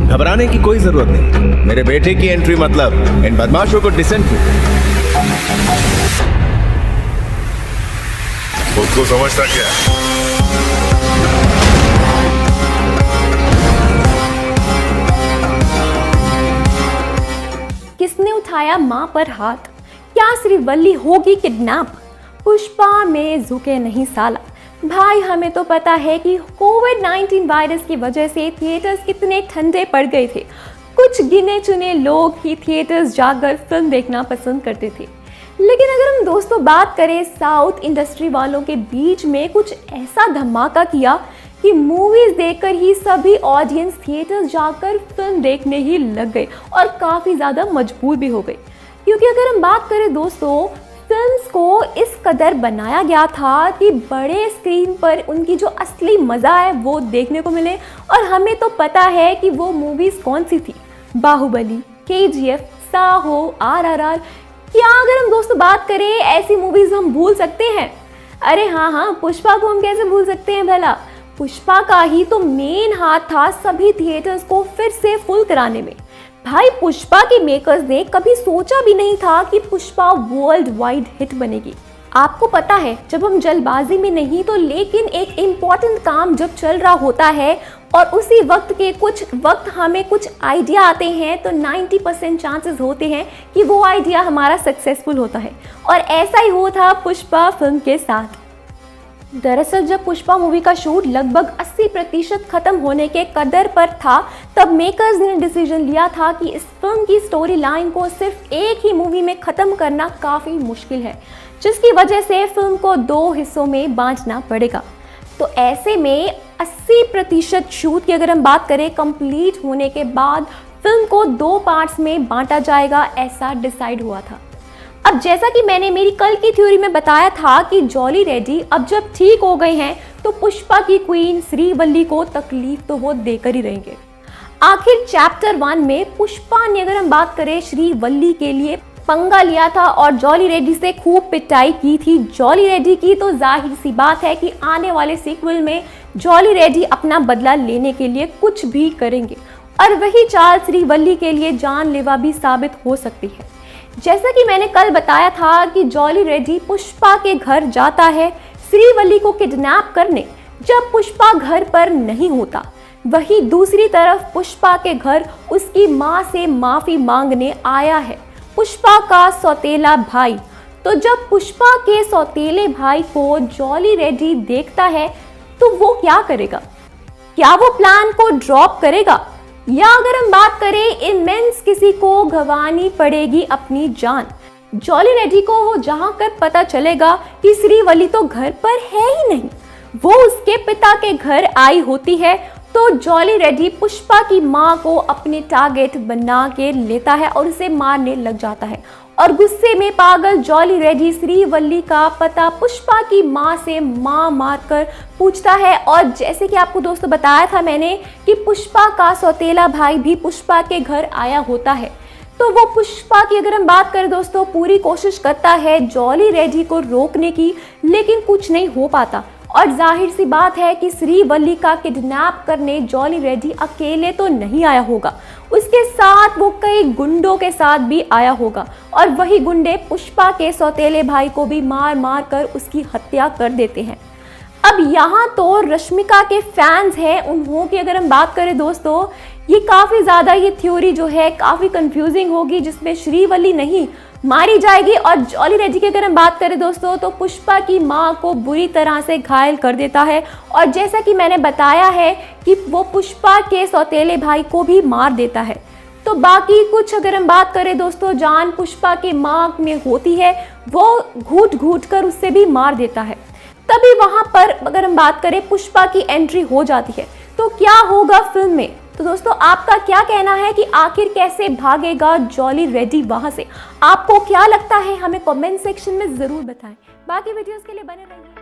घबराने की कोई जरूरत नहीं, मेरे बेटे की एंट्री मतलब इन बदमाशों को डिसेंट की। खुद को समझता क्या? किसने उठाया मां पर हाथ? क्या श्रीवल्ली होगी किडनैप? पुष्पा में झुके नहीं साला। भाई हमें तो पता है कि कोविड-19 वायरस की वजह से थिएटर्स कितने ठंडे पड़ गए थे। कुछ गिने चुने लोग ही थिएटर्स जाकर फिल्म देखना पसंद करते थे। लेकिन अगर हम दोस्तों बात करें साउथ इंडस्ट्री वालों के बीच में कुछ ऐसा धमाका किया कि मूवीज देखकर ही सभी ऑडियंस थिएटर्स जाकर फिल्म देखने ही लग गए और काफ़ी ज़्यादा मजबूर भी हो गए। क्योंकि अगर हम बात करें दोस्तों, फिल्म्स को इस कदर बनाया गया था कि बड़े स्क्रीन पर उनकी जो असली मज़ा है वो देखने को मिले। और हमें तो पता है कि वो मूवीज़ कौन सी थी, बाहुबली, KGF, साहो, RRR। क्या अगर हम दोस्तों बात करें ऐसी मूवीज़ हम भूल सकते हैं? अरे हाँ, पुष्पा को हम कैसे भूल सकते हैं भला। पुष्पा का ही तो मेन हाथ था सभी थिएटर्स को फिर से फुल कराने में। भाई पुष्पा के मेकर्स ने कभी सोचा भी नहीं था कि पुष्पा वर्ल्ड वाइड हिट बनेगी। आपको पता है, जब हम जल्दबाजी में नहीं तो लेकिन एक इम्पॉर्टेंट काम जब चल रहा होता है और उसी वक्त के कुछ वक्त हमें कुछ आइडिया आते हैं तो 90% चांसेस होते हैं कि वो आइडिया हमारा सक्सेसफुल होता है। और ऐसा ही हुआ था पुष्पा फिल्म के साथ। दरअसल जब पुष्पा मूवी का शूट लगभग 80% खत्म होने के कदर पर था, तब मेकर्स ने डिसीजन लिया था कि इस फिल्म की स्टोरी लाइन को सिर्फ एक ही मूवी में ख़त्म करना काफ़ी मुश्किल है, जिसकी वजह से फिल्म को 2 हिस्सों में बांटना पड़ेगा। तो ऐसे में 80% शूट की अगर हम बात करें कंप्लीट होने के बाद फिल्म को 2 पार्ट्स में बांटा जाएगा, ऐसा डिसाइड हुआ था। अब जैसा कि मैंने मेरी कल की थ्योरी में बताया था कि जॉली रेड्डी अब जब ठीक हो गए हैं तो पुष्पा की क्वीन श्रीवल्ली को तकलीफ तो वो देकर ही रहेंगे। आखिर चैप्टर 1 में पुष्पा ने अगर हम बात करें श्रीवल्ली के लिए पंगा लिया था और जॉली रेड्डी से खूब पिटाई की थी जॉली रेड्डी की, तो जाहिर सी बात है कि आने वाले सीक्वल में जॉली रेड्डी अपना बदला लेने के लिए कुछ भी करेंगे और वही चाल श्रीवल्ली के लिए जानलेवा भी साबित हो सकती है। जैसा कि मैंने कल बताया था कि जॉली रेड्डी पुष्पा के घर जाता है श्रीवल्ली को किडनैप करने, जब पुष्पा घर पर नहीं होता। वहीं दूसरी तरफ पुष्पा के घर उसकी मां से माफ़ी मांगने आया है पुष्पा का सौतेला भाई। तो जब पुष्पा के सौतेले भाई को जॉली रेड्डी देखता है तो वो क्या करेगा? क्या वो प्लान को ड्रॉप करेगा या अगर हम बात करें इमेंस किसी को गंवानी पड़ेगी अपनी जान? जॉली रेड्डी को वो जहां कर पता चलेगा कि श्रीवल्ली तो घर पर है ही नहीं, वो उसके पिता के घर आई होती है, तो जॉली रेड्डी पुष्पा की मां को अपने टारगेट बना के लेता है और उसे मारने लग जाता है। और गुस्से में पागल जॉली रेड्डी श्रीवल्ली का पता पुष्पा की मां से मारकर पूछता है। और जैसे कि आपको दोस्तों बताया था मैंने कि पुष्पा का सौतेला भाई भी पुष्पा के घर आया होता है, तो वो पुष्पा की अगर हम बात करें दोस्तों पूरी कोशिश करता है जॉली रेड्डी को रोकने की, लेकिन कुछ नहीं हो पाता। और जाहिर सी बात है कि श्रीवल्ली का किडनैप करने जॉली रेड्डी अकेले तो नहीं आया होगा, उसके साथ वो कई गुंडों के साथ भी आया होगा और वही गुंडे पुष्पा के सौतेले भाई को भी मार कर उसकी हत्या कर देते हैं। अब यहाँ तो रश्मिका के फैंस हैं, उन्हों की अगर हम बात करें दोस्तों, ये काफ़ी ज़्यादा ये थ्योरी जो है काफ़ी कंफ्यूजिंग होगी, जिसमें श्रीवल्ली नहीं मारी जाएगी और जॉली रेड्डी की अगर हम बात करें दोस्तों तो पुष्पा की मां को बुरी तरह से घायल कर देता है। और जैसा कि मैंने बताया है कि वो पुष्पा के सौतेले भाई को भी मार देता है। तो बाकी कुछ अगर हम बात करें दोस्तों, जान पुष्पा के मां में होती है, वो घूट कर उससे भी मार देता है। तभी वहां पर अगर हम बात करें पुष्पा की एंट्री हो जाती है। तो क्या होगा फिल्म में? तो दोस्तों आपका क्या कहना है कि आखिर कैसे भागेगा जॉली रेड्डी वहां से? आपको क्या लगता है? हमें कमेंट सेक्शन में जरूर बताएं। बाकी वीडियोस के लिए बने रहिए।